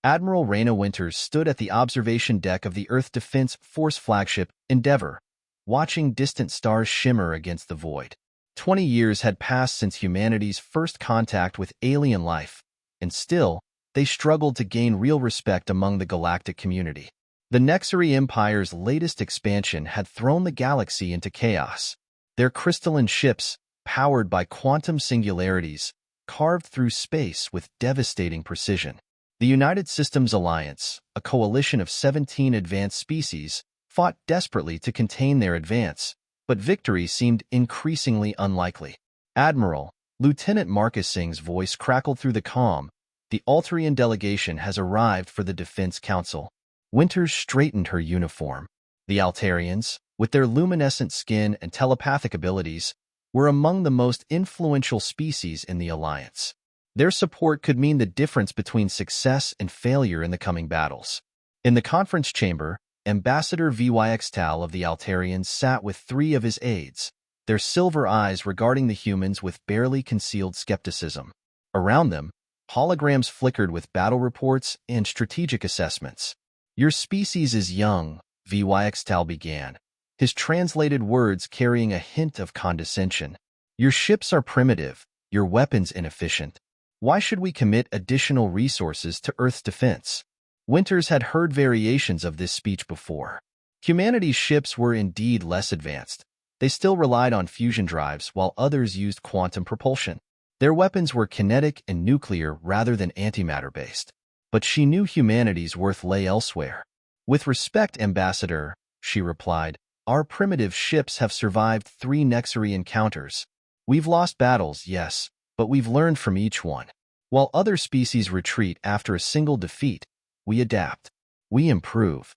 Admiral Raina Winters stood at the observation deck of the Earth Defense Force flagship, Endeavour, watching distant stars shimmer against the void. 20 years had passed since humanity's first contact with alien life, and still, they struggled to gain real respect among the galactic community. The Nexari Empire's latest expansion had thrown the galaxy into chaos. Their crystalline ships, powered by quantum singularities, carved through space with devastating precision. The United Systems Alliance, a coalition of 17 advanced species, fought desperately to contain their advance, but victory seemed increasingly unlikely. Admiral, Lieutenant Marcus Singh's voice crackled through the calm. The Altarian delegation has arrived for the Defense Council. Winters straightened her uniform. The Altarians, with their luminescent skin and telepathic abilities, were among the most influential species in the Alliance. Their support could mean the difference between success and failure in the coming battles. In the conference chamber, Ambassador Vyxtal of the Altarians sat with 3 of his aides, their silver eyes regarding the humans with barely concealed skepticism. Around them, holograms flickered with battle reports and strategic assessments. "Your species is young," Vyxtal began, his translated words carrying a hint of condescension. "Your ships are primitive, your weapons inefficient. Why should we commit additional resources to Earth's defense?" Winters had heard variations of this speech before. Humanity's ships were indeed less advanced. They still relied on fusion drives while others used quantum propulsion. Their weapons were kinetic and nuclear rather than antimatter-based. But she knew humanity's worth lay elsewhere. "With respect, Ambassador," she replied, "our primitive ships have survived 3 Nexari encounters. We've lost battles, yes, but we've learned from each one. While other species retreat after a single defeat, we adapt. We improve."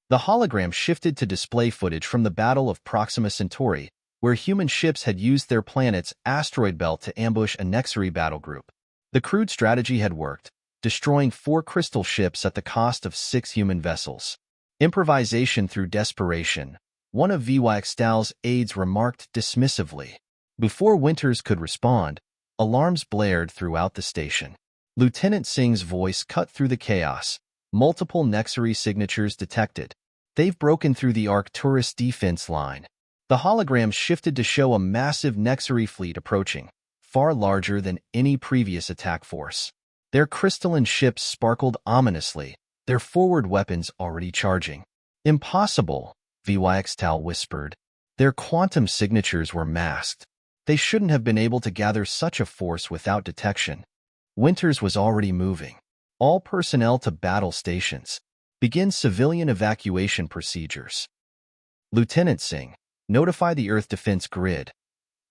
The hologram shifted to display footage from the Battle of Proxima Centauri, where human ships had used their planet's asteroid belt to ambush a Nexari battle group. The crude strategy had worked, destroying 4 crystal ships at the cost of 6 human vessels. "Improvisation through desperation," one of Vyxtal's aides remarked dismissively. Before Winters could respond, alarms blared throughout the station. Lieutenant Singh's voice cut through the chaos. "Multiple Nexari signatures detected. They've broken through the Arcturus defense line." The hologram shifted to show a massive Nexari fleet approaching, far larger than any previous attack force. Their crystalline ships sparkled ominously, their forward weapons already charging. "Impossible," Vyxtal whispered. "Their quantum signatures were masked. They shouldn't have been able to gather such a force without detection." Winters was already moving. "All personnel to battle stations. Begin civilian evacuation procedures. Lieutenant Singh, notify the Earth Defense Grid.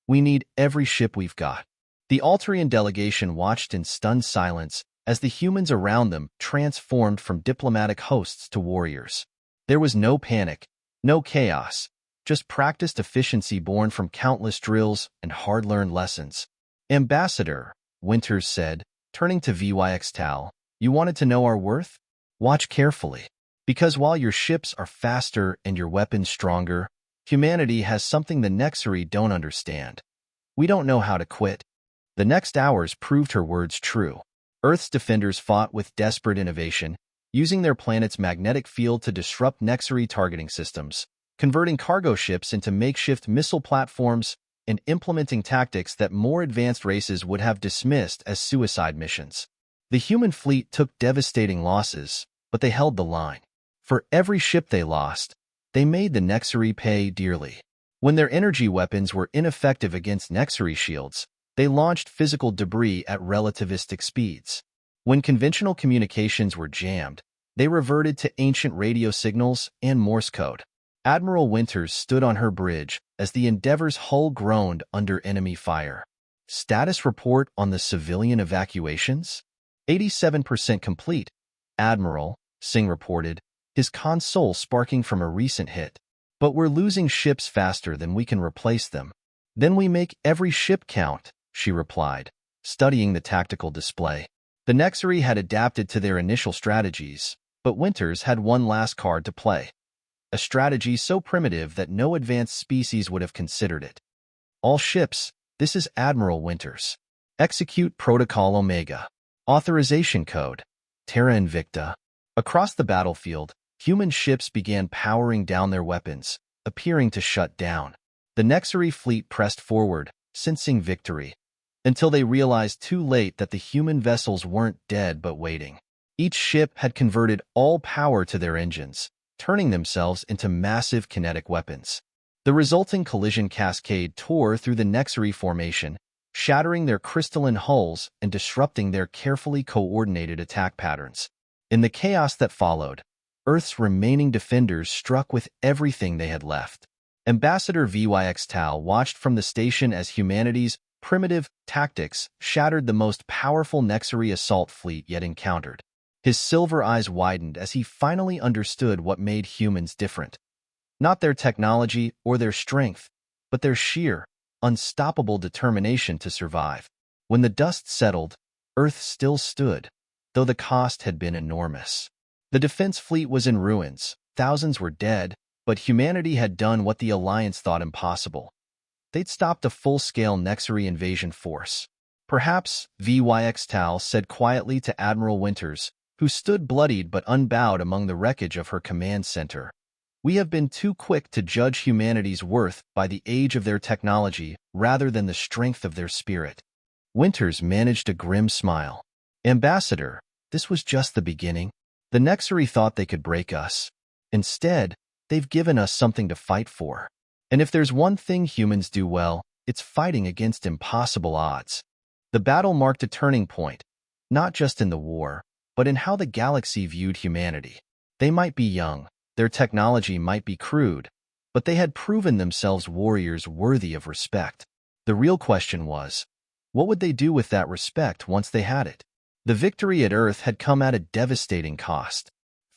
We need every ship we've got." The Altarian delegation watched in stunned silence as the humans around them transformed from diplomatic hosts to warriors. There was no panic, no chaos, just practiced efficiency born from countless drills and hard-learned lessons. "Ambassador," Winters said, turning to Vyxtal, "you wanted to know our worth? Watch carefully. Because while your ships are faster and your weapons stronger, humanity has something the Nexari don't understand. We don't know how to quit." The next hours proved her words true. Earth's defenders fought with desperate innovation, using their planet's magnetic field to disrupt Nexari targeting systems, converting cargo ships into makeshift missile platforms, and implementing tactics that more advanced races would have dismissed as suicide missions. The human fleet took devastating losses, but they held the line. For every ship they lost, they made the Nexari pay dearly. When their energy weapons were ineffective against Nexari shields, they launched physical debris at relativistic speeds. When conventional communications were jammed, they reverted to ancient radio signals and Morse code. Admiral Winters stood on her bridge as the Endeavor's hull groaned under enemy fire. "Status report on the civilian evacuations? 87% complete," Admiral Singh reported, his console sparking from a recent hit. "But we're losing ships faster than we can replace them." "Then we make every ship count," she replied, studying the tactical display. The Nexari had adapted to their initial strategies, but Winters had one last card to play. A strategy so primitive that no advanced species would have considered it. "All ships, this is Admiral Winters. Execute Protocol Omega. Authorization code Terra Invicta. Across the battlefield, human ships began powering down their weapons, appearing to shut down. The Nexari fleet pressed forward, sensing victory, until they realized too late that the human vessels weren't dead but waiting. Each ship had converted all power to their engines, turning themselves into massive kinetic weapons. The resulting collision cascade tore through the Nexari formation, shattering their crystalline hulls and disrupting their carefully coordinated attack patterns. In the chaos that followed, Earth's remaining defenders struck with everything they had left. Ambassador VYX Tau watched from the station as humanity's primitive tactics shattered the most powerful Nexari assault fleet yet encountered. His silver eyes widened as he finally understood what made humans different. Not their technology or their strength, but their sheer, unstoppable determination to survive. When the dust settled, Earth still stood, though the cost had been enormous. The defense fleet was in ruins, thousands were dead, but humanity had done what the Alliance thought impossible. They'd stopped a full-scale Nexari invasion force. Perhaps, VYX Tau said quietly to Admiral Winters, who stood bloodied but unbowed among the wreckage of her command center. We have been too quick to judge humanity's worth by the age of their technology rather than the strength of their spirit. Winters managed a grim smile. Ambassador, this was just the beginning. The Nexari thought they could break us. Instead, they've given us something to fight for. And if there's one thing humans do well, it's fighting against impossible odds. The battle marked a turning point, not just in the war, but in how the galaxy viewed humanity. They might be young, their technology might be crude, but they had proven themselves warriors worthy of respect. The real question was, what would they do with that respect once they had it? The victory at Earth had come at a devastating cost.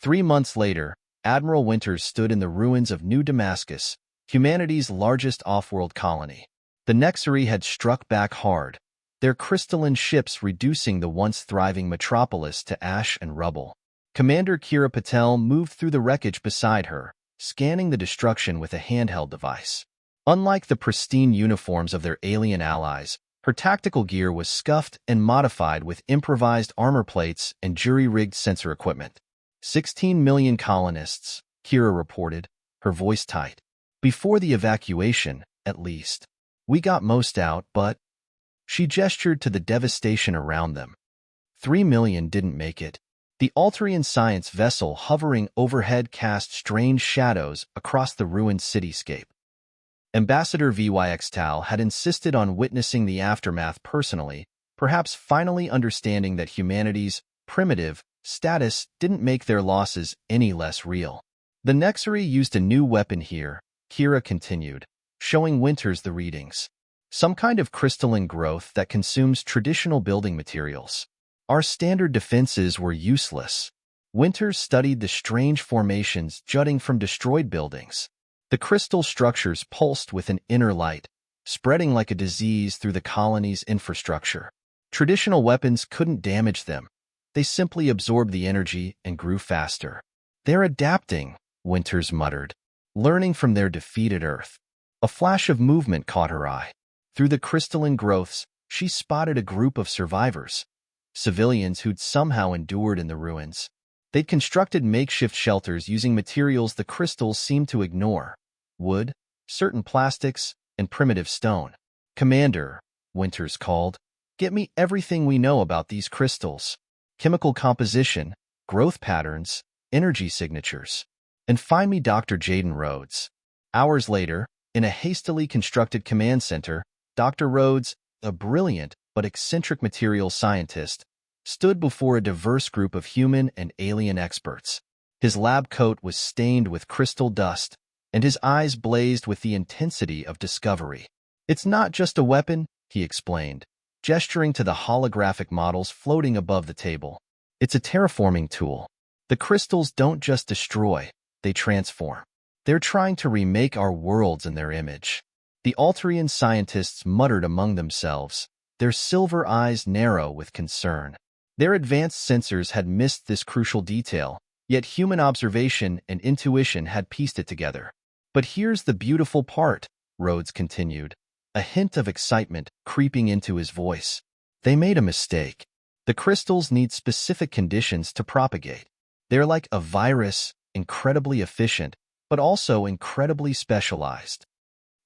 3 months later, Admiral Winters stood in the ruins of New Damascus, humanity's largest off-world colony. The Nexari had struck back hard, their crystalline ships reducing the once thriving metropolis to ash and rubble. Commander Kira Patel moved through the wreckage beside her, scanning the destruction with a handheld device. Unlike the pristine uniforms of their alien allies, her tactical gear was scuffed and modified with improvised armor plates and jury-rigged sensor equipment. 16 million colonists, Kira reported, her voice tight. Before the evacuation, at least. We got most out, but... She gestured to the devastation around them. 3 million didn't make it. The Alterian science vessel hovering overhead cast strange shadows across the ruined cityscape. Ambassador VYX Tau had insisted on witnessing the aftermath personally, perhaps finally understanding that humanity's primitive status didn't make their losses any less real. The Nexari used a new weapon here, Kira continued, showing Winters the readings. Some kind of crystalline growth that consumes traditional building materials. Our standard defenses were useless. Winters studied the strange formations jutting from destroyed buildings. The crystal structures pulsed with an inner light, spreading like a disease through the colony's infrastructure. Traditional weapons couldn't damage them. They simply absorbed the energy and grew faster. They're adapting, Winters muttered, learning from their defeat at Earth. A flash of movement caught her eye. Through the crystalline growths, she spotted a group of survivors, civilians who'd somehow endured in the ruins. They'd constructed makeshift shelters using materials the crystals seemed to ignore: wood, certain plastics, and primitive stone. Commander, Winters called, get me everything we know about these crystals. Chemical composition, growth patterns, energy signatures. And find me Dr. Jaden Rhodes. Hours later, in a hastily constructed command center, Dr. Rhodes, a brilliant but eccentric materials scientist, stood before a diverse group of human and alien experts. His lab coat was stained with crystal dust, and his eyes blazed with the intensity of discovery. It's not just a weapon, he explained, gesturing to the holographic models floating above the table. It's a terraforming tool. The crystals don't just destroy, they transform. They're trying to remake our worlds in their image. The Alterian scientists muttered among themselves, their silver eyes narrow with concern. Their advanced sensors had missed this crucial detail, yet human observation and intuition had pieced it together. But here's the beautiful part, Rhodes continued, a hint of excitement creeping into his voice. They made a mistake. The crystals need specific conditions to propagate. They're like a virus, incredibly efficient, but also incredibly specialized.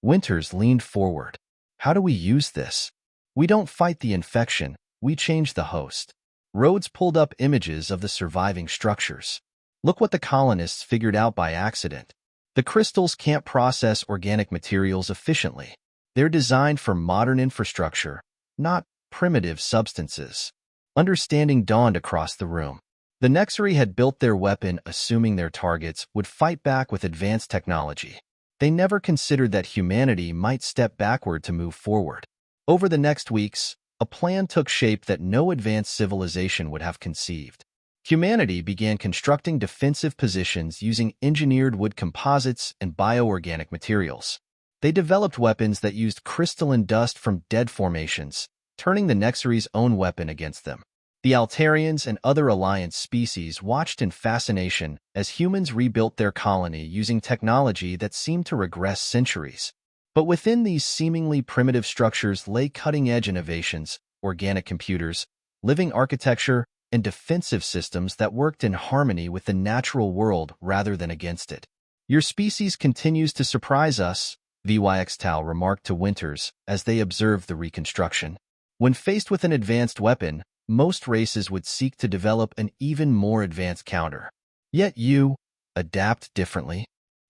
Winters leaned forward. How do we use this? We don't fight the infection, we change the host. Rhodes pulled up images of the surviving structures. Look what the colonists figured out by accident. The crystals can't process organic materials efficiently. They're designed for modern infrastructure, not primitive substances. Understanding dawned across the room. The Nexari had built their weapon assuming their targets would fight back with advanced technology. They never considered that humanity might step backward to move forward. Over the next weeks, a plan took shape that no advanced civilization would have conceived. Humanity began constructing defensive positions using engineered wood composites and bioorganic materials. They developed weapons that used crystalline dust from dead formations, turning the Nexari's own weapon against them. The Altarians and other Alliance species watched in fascination as humans rebuilt their colony using technology that seemed to regress centuries. But within these seemingly primitive structures lay cutting-edge innovations, organic computers, living architecture, and defensive systems that worked in harmony with the natural world rather than against it. Your species continues to surprise us, Vyxtal remarked to Winters as they observed the reconstruction. When faced with an advanced weapon, most races would seek to develop an even more advanced counter. Yet you adapt differently.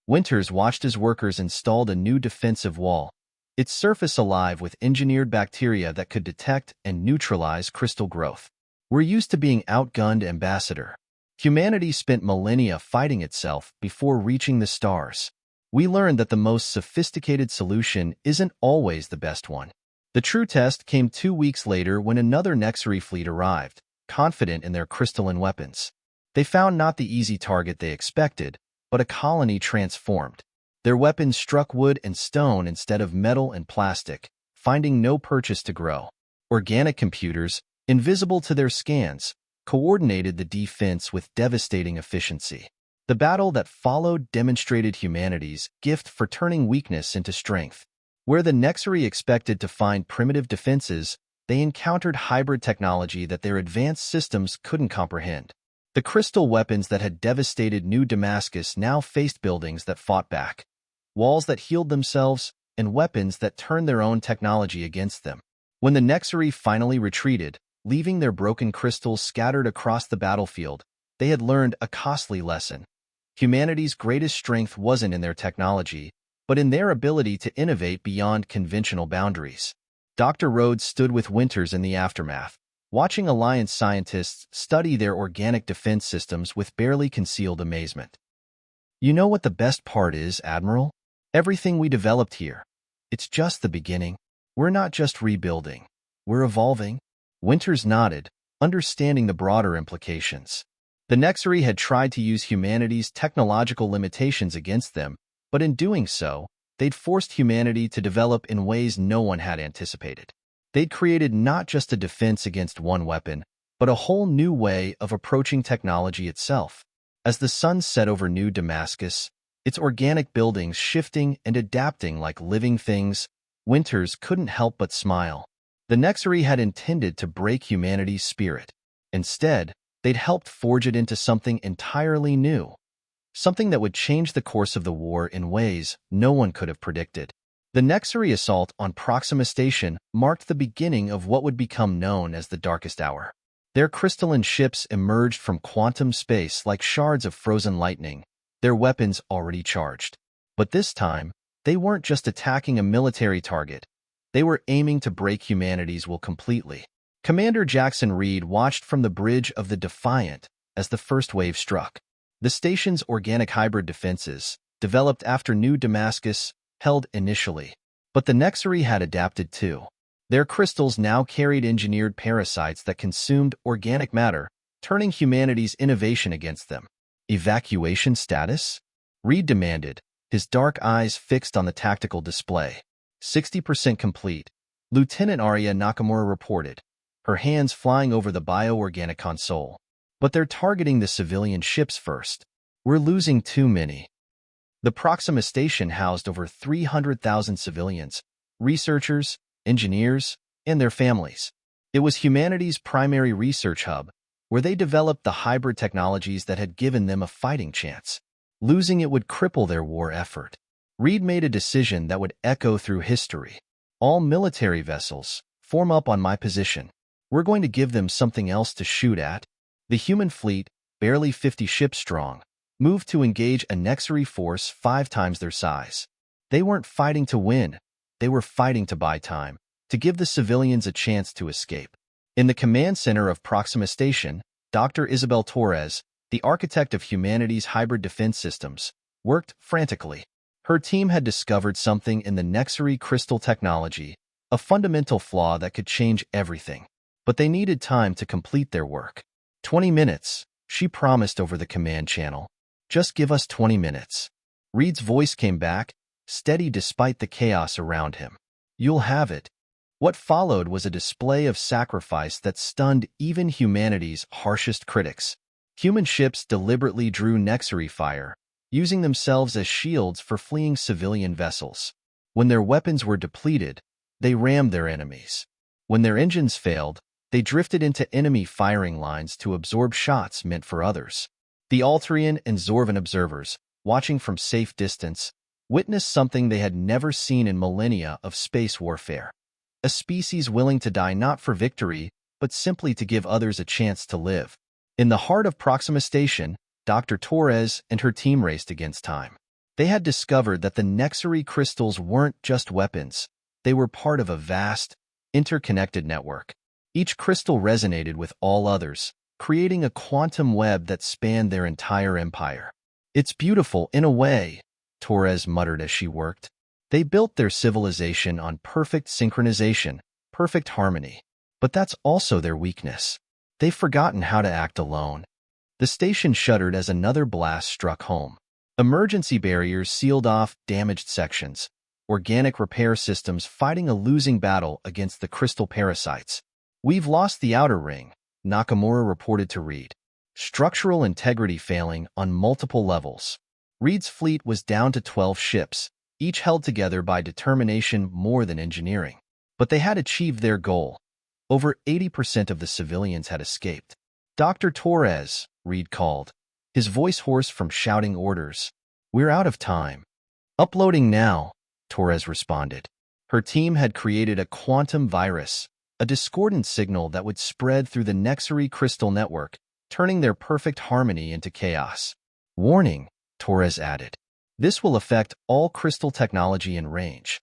Winters watched as workers installed a new defensive wall, its surface alive with engineered bacteria that could detect and neutralize crystal growth. We're used to being outgunned, Ambassador. Humanity spent millennia fighting itself before reaching the stars. We learned that the most sophisticated solution isn't always the best one. The true test came 2 weeks later when another Nexari fleet arrived, confident in their crystalline weapons. They found not the easy target they expected, but a colony transformed. Their weapons struck wood and stone instead of metal and plastic, finding no purchase to grow. Organic computers, invisible to their scans, coordinated the defense with devastating efficiency. The battle that followed demonstrated humanity's gift for turning weakness into strength. Where the Nexari expected to find primitive defenses, they encountered hybrid technology that their advanced systems couldn't comprehend. The crystal weapons that had devastated New Damascus now faced buildings that fought back, walls that healed themselves, and weapons that turned their own technology against them. When the Nexari finally retreated, leaving their broken crystals scattered across the battlefield, they had learned a costly lesson. Humanity's greatest strength wasn't in their technology, but in their ability to innovate beyond conventional boundaries. Dr. Rhodes stood with Winters in the aftermath, watching Alliance scientists study their organic defense systems with barely concealed amazement. You know what the best part is, Admiral? Everything we developed here. It's just the beginning. We're not just rebuilding. We're evolving. Winters nodded, understanding the broader implications. The Nexari had tried to use humanity's technological limitations against them, but in doing so, they'd forced humanity to develop in ways no one had anticipated. They'd created not just a defense against one weapon, but a whole new way of approaching technology itself. As the sun set over New Damascus, its organic buildings shifting and adapting like living things, Winters couldn't help but smile. The Nexari had intended to break humanity's spirit. Instead, they'd helped forge it into something entirely new. Something that would change the course of the war in ways no one could have predicted. The Nexari assault on Proxima Station marked the beginning of what would become known as the Darkest Hour. Their crystalline ships emerged from quantum space like shards of frozen lightning, their weapons already charged. But this time, they weren't just attacking a military target. They were aiming to break humanity's will completely. Commander Jackson Reed watched from the bridge of the Defiant as the first wave struck. The station's organic hybrid defenses, developed after New Damascus, held initially. But the Nexari had adapted too. Their crystals now carried engineered parasites that consumed organic matter, turning humanity's innovation against them. Evacuation status? Reed demanded, his dark eyes fixed on the tactical display. 60% complete, Lieutenant Arya Nakamura reported, her hands flying over the bioorganic console. But they're targeting the civilian ships first. We're losing too many. The Proxima Station housed over 300,000 civilians, researchers, engineers, and their families. It was humanity's primary research hub, where they developed the hybrid technologies that had given them a fighting chance. Losing it would cripple their war effort. Reed made a decision that would echo through history. All military vessels, form up on my position. We're going to give them something else to shoot at. The human fleet, barely 50 ships strong, moved to engage a Nexary force 5 times their size. They weren't fighting to win. They were fighting to buy time, to give the civilians a chance to escape. In the command center of Proxima Station, Dr. Isabel Torres, the architect of humanity's hybrid defense systems, worked frantically. Her team had discovered something in the Nexary crystal technology, a fundamental flaw that could change everything. But they needed time to complete their work. 20 minutes, she promised over the command channel. Just give us 20 minutes. Reed's voice came back, steady despite the chaos around him. You'll have it. What followed was a display of sacrifice that stunned even humanity's harshest critics. Human ships deliberately drew Nexary fire, using themselves as shields for fleeing civilian vessels. When their weapons were depleted, they rammed their enemies. When their engines failed, they drifted into enemy firing lines to absorb shots meant for others. The Alterian and Zorvan observers, watching from safe distance, witnessed something they had never seen in millennia of space warfare. A species willing to die not for victory, but simply to give others a chance to live. In the heart of Proxima Station, Dr. Torres and her team raced against time. They had discovered that the Nexary crystals weren't just weapons. They were part of a vast, interconnected network. Each crystal resonated with all others, creating a quantum web that spanned their entire empire. It's beautiful in a way, Torres muttered as she worked. They built their civilization on perfect synchronization, perfect harmony. But that's also their weakness. They've forgotten how to act alone. The station shuddered as another blast struck home. Emergency barriers sealed off damaged sections, organic repair systems fighting a losing battle against the crystal parasites. We've lost the outer ring, Nakamura reported to Reed. Structural integrity failing on multiple levels. Reed's fleet was down to 12 ships, each held together by determination more than engineering. But they had achieved their goal. Over 80% of the civilians had escaped. Dr. Torres, Reed called, his voice hoarse from shouting orders. We're out of time. Uploading now, Torres responded. Her team had created a quantum virus, a discordant signal that would spread through the Nexary crystal network, turning their perfect harmony into chaos. Warning, Torres added. This will affect all crystal technology in range,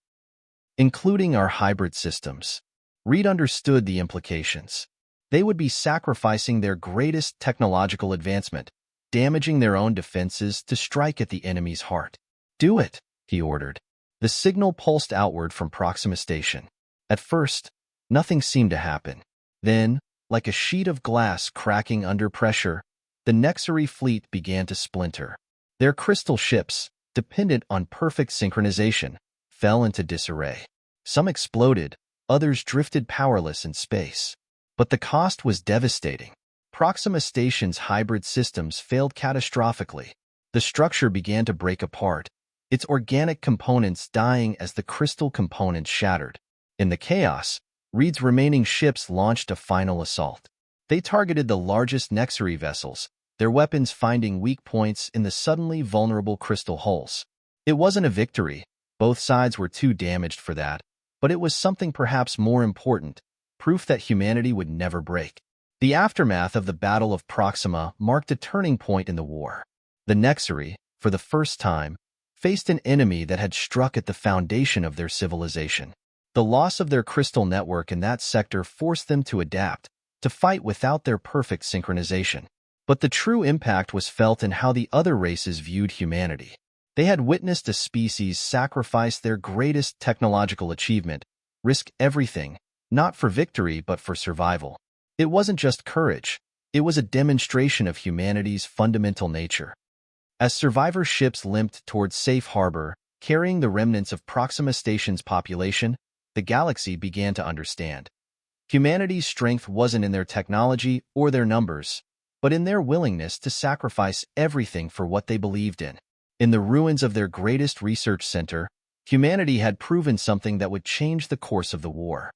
including our hybrid systems. Reed understood the implications. They would be sacrificing their greatest technological advancement, damaging their own defenses to strike at the enemy's heart. Do it, he ordered. The signal pulsed outward from Proxima Station. At first, nothing seemed to happen. Then, like a sheet of glass cracking under pressure, the Nexary fleet began to splinter. Their crystal ships, dependent on perfect synchronization, fell into disarray. Some exploded, others drifted powerless in space. But the cost was devastating. Proxima Station's hybrid systems failed catastrophically. The structure began to break apart, its organic components dying as the crystal components shattered. In the chaos, Reed's remaining ships launched a final assault. They targeted the largest Nexary vessels, their weapons finding weak points in the suddenly vulnerable crystal hulls. It wasn't a victory. Both sides were too damaged for that. But it was something perhaps more important, proof that humanity would never break. The aftermath of the Battle of Proxima marked a turning point in the war. The Nexary, for the first time, faced an enemy that had struck at the foundation of their civilization. The loss of their crystal network in that sector forced them to adapt, to fight without their perfect synchronization. But the true impact was felt in how the other races viewed humanity. They had witnessed a species sacrifice their greatest technological achievement, risk everything, not for victory but for survival. It wasn't just courage, it was a demonstration of humanity's fundamental nature. As survivor ships limped towards safe harbor, carrying the remnants of Proxima Station's population, the galaxy began to understand. Humanity's strength wasn't in their technology or their numbers, but in their willingness to sacrifice everything for what they believed in. In the ruins of their greatest research center, humanity had proven something that would change the course of the war.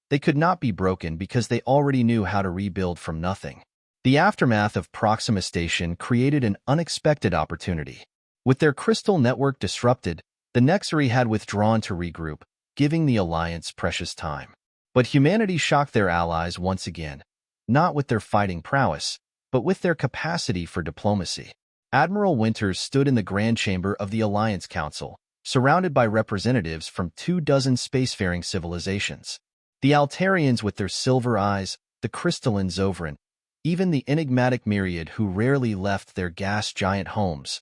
They could not be broken because they already knew how to rebuild from nothing. The aftermath of Proxima Station created an unexpected opportunity. With their crystal network disrupted, the Nexari had withdrawn to regroup, giving the Alliance precious time. But humanity shocked their allies once again, not with their fighting prowess, but with their capacity for diplomacy. Admiral Winters stood in the Grand Chamber of the Alliance Council, surrounded by representatives from 24 spacefaring civilizations. The Altarians with their silver eyes, the crystalline Zovran, even the enigmatic myriad who rarely left their gas giant homes,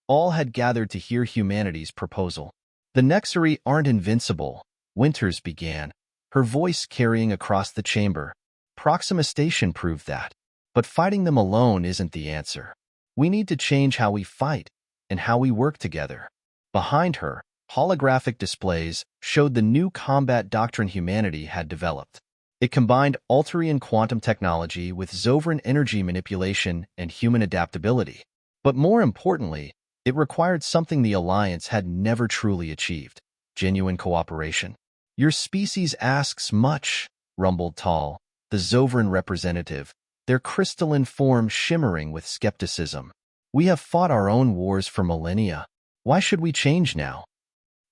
all had gathered to hear humanity's proposal. The Nexari aren't invincible, Winters began, her voice carrying across the chamber. Proxima Station proved that. But fighting them alone isn't the answer. We need to change how we fight and how we work together. Behind her, holographic displays showed the new combat doctrine humanity had developed. It combined Altarian quantum technology with Zovran energy manipulation and human adaptability. But more importantly, it required something the Alliance had never truly achieved: genuine cooperation. "Your species asks much," rumbled Tal, the Zovran representative, their crystalline form shimmering with skepticism. "We have fought our own wars for millennia. Why should we change now?"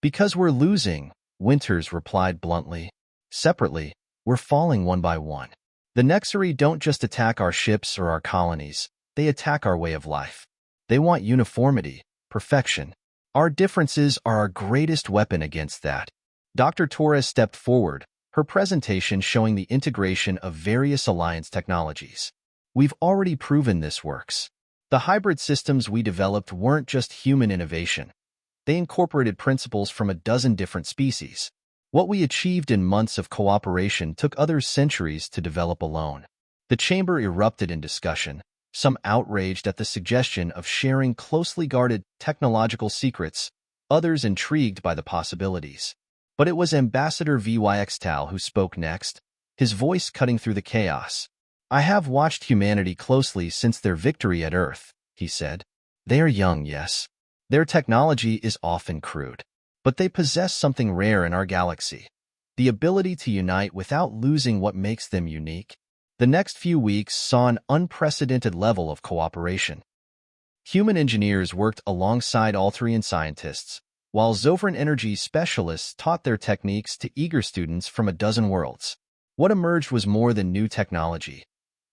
"Because we're losing," Winters replied bluntly. "Separately, we're falling one by one. The Nexari don't just attack our ships or our colonies, they attack our way of life. They want uniformity, perfection. Our differences are our greatest weapon against that." Dr. Torres stepped forward, her presentation showing the integration of various Alliance technologies. "We've already proven this works. The hybrid systems we developed weren't just human innovation. They incorporated principles from a dozen different species. What we achieved in months of cooperation took others centuries to develop alone." The chamber erupted in discussion, some outraged at the suggestion of sharing closely guarded technological secrets, others intrigued by the possibilities. But it was Ambassador Vyxtal who spoke next, his voice cutting through the chaos. "I have watched humanity closely since their victory at Earth," he said. "They are young, yes. Their technology is often crude. But they possess something rare in our galaxy: the ability to unite without losing what makes them unique." The next few weeks saw an unprecedented level of cooperation. Human engineers worked alongside Altarian scientists, while Zovran energy specialists taught their techniques to eager students from a dozen worlds. What emerged was more than new technology.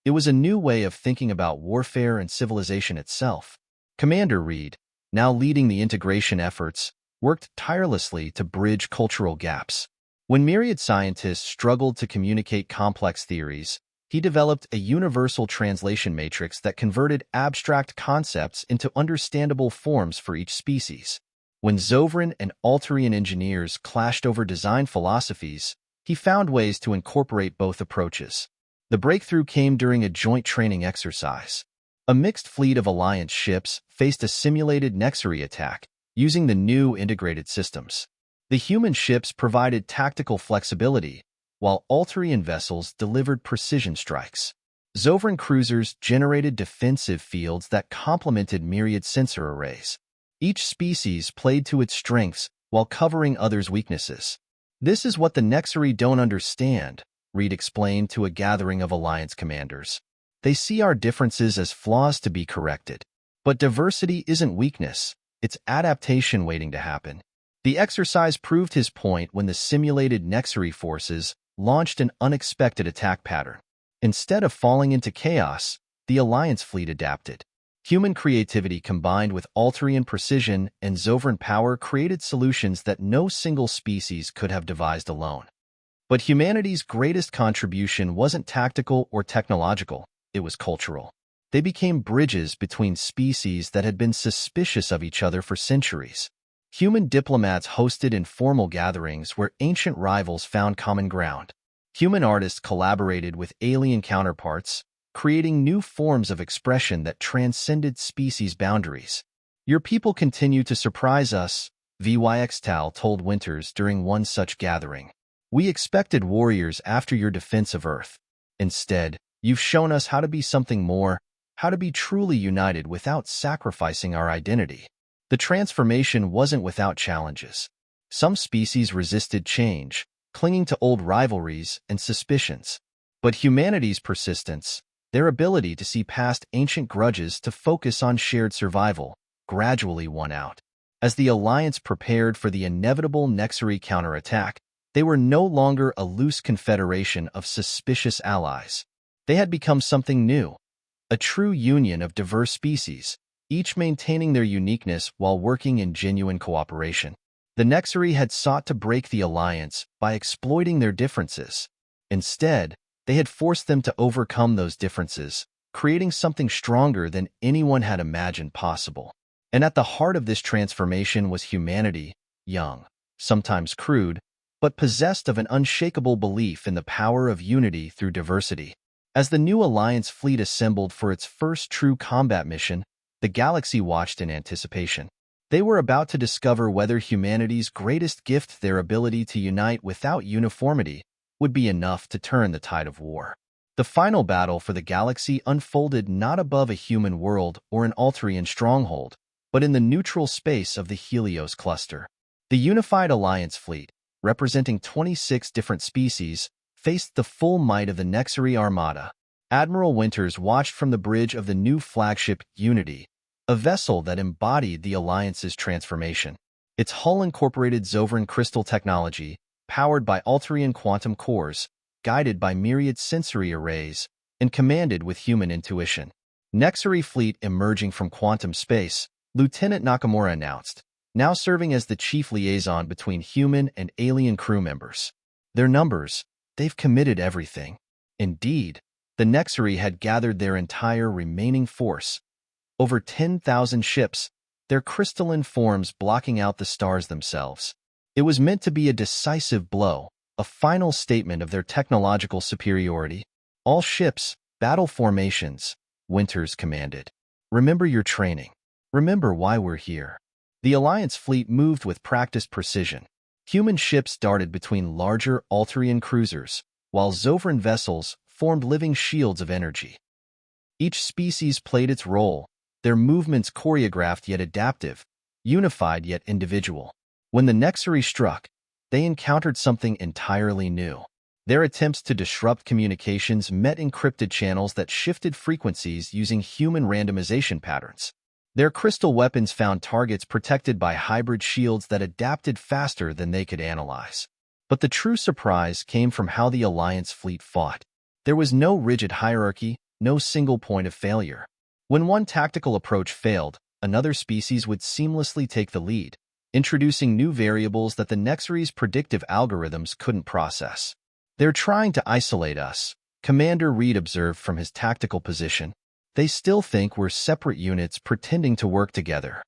It was a new way of thinking about warfare and civilization itself. Commander Reed, now leading the integration efforts, worked tirelessly to bridge cultural gaps. When myriad scientists struggled to communicate complex theories, he developed a universal translation matrix that converted abstract concepts into understandable forms for each species. When Zovran and Altarian engineers clashed over design philosophies, he found ways to incorporate both approaches. The breakthrough came during a joint training exercise. A mixed fleet of Alliance ships faced a simulated Nexari attack, using the new integrated systems. The human ships provided tactical flexibility, while Altarian vessels delivered precision strikes. Zovran cruisers generated defensive fields that complemented myriad sensor arrays. Each species played to its strengths while covering others' weaknesses. "This is what the Nexari don't understand," Reed explained to a gathering of Alliance commanders. "They see our differences as flaws to be corrected. But diversity isn't weakness, it's adaptation waiting to happen." The exercise proved his point when the simulated Nexari forces launched an unexpected attack pattern. Instead of falling into chaos, the Alliance fleet adapted. Human creativity combined with Altarian precision and Zovran power created solutions that no single species could have devised alone. But humanity's greatest contribution wasn't tactical or technological, it was cultural. They became bridges between species that had been suspicious of each other for centuries. Human diplomats hosted informal gatherings where ancient rivals found common ground. Human artists collaborated with alien counterparts, creating new forms of expression that transcended species boundaries. "Your people continue to surprise us," Vyxtal told Winters during one such gathering. "We expected warriors after your defense of Earth. Instead, you've shown us how to be something more, how to be truly united without sacrificing our identity." The transformation wasn't without challenges. Some species resisted change, clinging to old rivalries and suspicions. But humanity's persistence, their ability to see past ancient grudges to focus on shared survival, gradually won out. As the Alliance prepared for the inevitable Nexari counterattack, they were no longer a loose confederation of suspicious allies. They had become something new, a true union of diverse species, each maintaining their uniqueness while working in genuine cooperation. The Nexari had sought to break the Alliance by exploiting their differences. Instead, they had forced them to overcome those differences, creating something stronger than anyone had imagined possible. And at the heart of this transformation was humanity, young, sometimes crude, but possessed of an unshakable belief in the power of unity through diversity. As the new Alliance fleet assembled for its first true combat mission, the galaxy watched in anticipation. They were about to discover whether humanity's greatest gift, their ability to unite without uniformity, would be enough to turn the tide of war. The final battle for the galaxy unfolded not above a human world or an Alterian stronghold, but in the neutral space of the Helios cluster. The unified Alliance fleet, representing 26 different species, faced the full might of the Nexari Armada. Admiral Winters watched from the bridge of the new flagship Unity, a vessel that embodied the Alliance's transformation. Its hull incorporated Zovran crystal technology, powered by Alterian quantum cores, guided by myriad sensory arrays, and commanded with human intuition. Nexari fleet emerging from quantum space, Lieutenant Nakamura announced, now serving as the chief liaison between human and alien crew members. Their numbers, they've committed everything. Indeed, the Nexari had gathered their entire remaining force, over 10,000 ships, their crystalline forms blocking out the stars themselves. It was meant to be a decisive blow, a final statement of their technological superiority. All ships, battle formations, Winters commanded. Remember your training. Remember why we're here. The Alliance fleet moved with practiced precision. Human ships darted between larger Alterian cruisers, while Zovran vessels formed living shields of energy. Each species played its role, their movements choreographed yet adaptive, unified yet individual. When the Nexari struck, they encountered something entirely new. Their attempts to disrupt communications met encrypted channels that shifted frequencies using human randomization patterns. Their crystal weapons found targets protected by hybrid shields that adapted faster than they could analyze. But the true surprise came from how the Alliance fleet fought. There was no rigid hierarchy, no single point of failure. When one tactical approach failed, another species would seamlessly take the lead, introducing new variables that the Nexari's predictive algorithms couldn't process. They're trying to isolate us, Commander Reed observed from his tactical position. They still think we're separate units pretending to work together.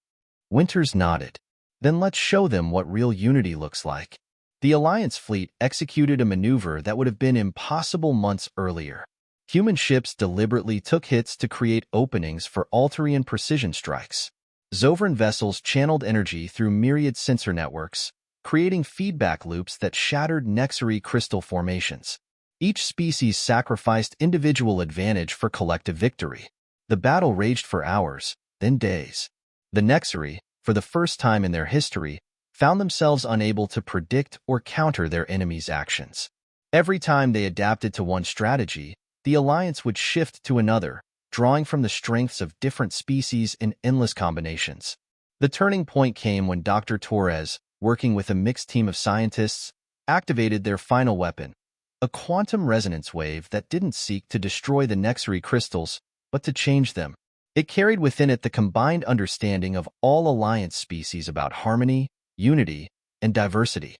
Winters nodded. Then let's show them what real unity looks like. The Alliance fleet executed a maneuver that would have been impossible months earlier. Human ships deliberately took hits to create openings for Alterian precision strikes. Zovran vessels channeled energy through myriad sensor networks, creating feedback loops that shattered Nexari crystal formations. Each species sacrificed individual advantage for collective victory. The battle raged for hours, then days. The Nexari, for the first time in their history, found themselves unable to predict or counter their enemies' actions. Every time they adapted to one strategy, the Alliance would shift to another, drawing from the strengths of different species in endless combinations. The turning point came when Dr. Torres, working with a mixed team of scientists, activated their final weapon, a quantum resonance wave that didn't seek to destroy the Nexari crystals, but to change them. It carried within it the combined understanding of all Alliance species about harmony, unity, and diversity.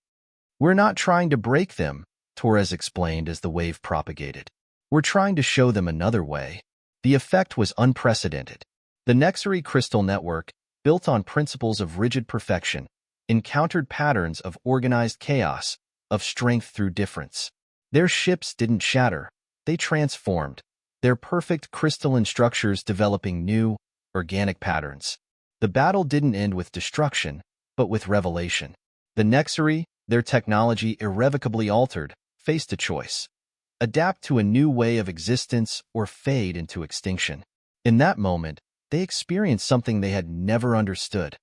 We're not trying to break them, Torres explained as the wave propagated. We're trying to show them another way. The effect was unprecedented. The Nexari crystal network, built on principles of rigid perfection, encountered patterns of organized chaos, of strength through difference. Their ships didn't shatter, they transformed, their perfect crystalline structures developing new, organic patterns. The battle didn't end with destruction, but with revelation. The Nexari, their technology irrevocably altered, faced a choice: adapt to a new way of existence or fade into extinction. In that moment, they experienced something they had never understood: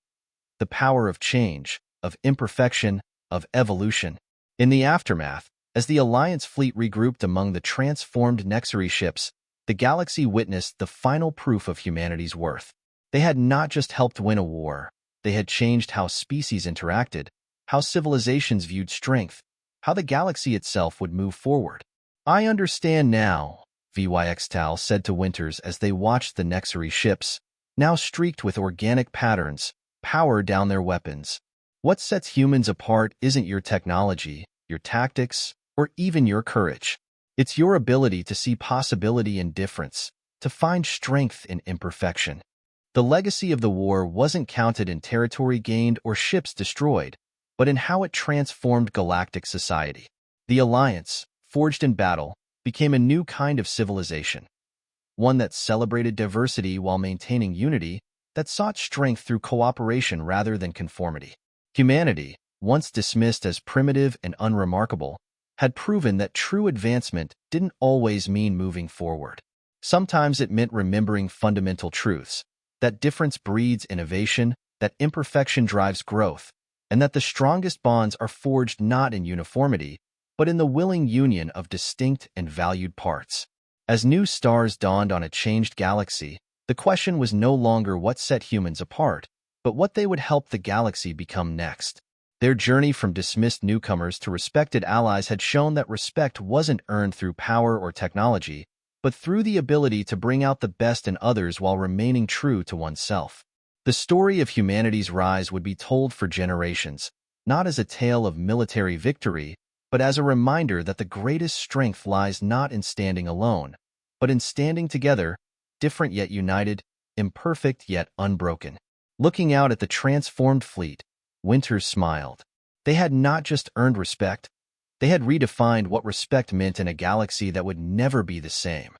the power of change, of imperfection, of evolution. In the aftermath, as the Alliance fleet regrouped among the transformed Nexari ships, the galaxy witnessed the final proof of humanity's worth. They had not just helped win a war, they had changed how species interacted, how civilizations viewed strength, how the galaxy itself would move forward. "I understand now," Vyxtal said to Winters as they watched the Nexari ships, now streaked with organic patterns, power down their weapons. "What sets humans apart isn't your technology, your tactics, or even your courage. It's your ability to see possibility in difference, to find strength in imperfection." The legacy of the war wasn't counted in territory gained or ships destroyed, but in how it transformed galactic society. The Alliance, forged in battle, became a new kind of civilization, one that celebrated diversity while maintaining unity, that sought strength through cooperation rather than conformity. Humanity, once dismissed as primitive and unremarkable, had proven that true advancement didn't always mean moving forward. Sometimes it meant remembering fundamental truths, that difference breeds innovation, that imperfection drives growth, and that the strongest bonds are forged not in uniformity, but in the willing union of distinct and valued parts. As new stars dawned on a changed galaxy, the question was no longer what set humans apart, but what they would help the galaxy become next. Their journey from dismissed newcomers to respected allies had shown that respect wasn't earned through power or technology, but through the ability to bring out the best in others while remaining true to oneself. The story of humanity's rise would be told for generations, not as a tale of military victory, but as a reminder that the greatest strength lies not in standing alone, but in standing together, different yet united, imperfect yet unbroken. Looking out at the transformed fleet, Winters smiled. They had not just earned respect, they had redefined what respect meant in a galaxy that would never be the same.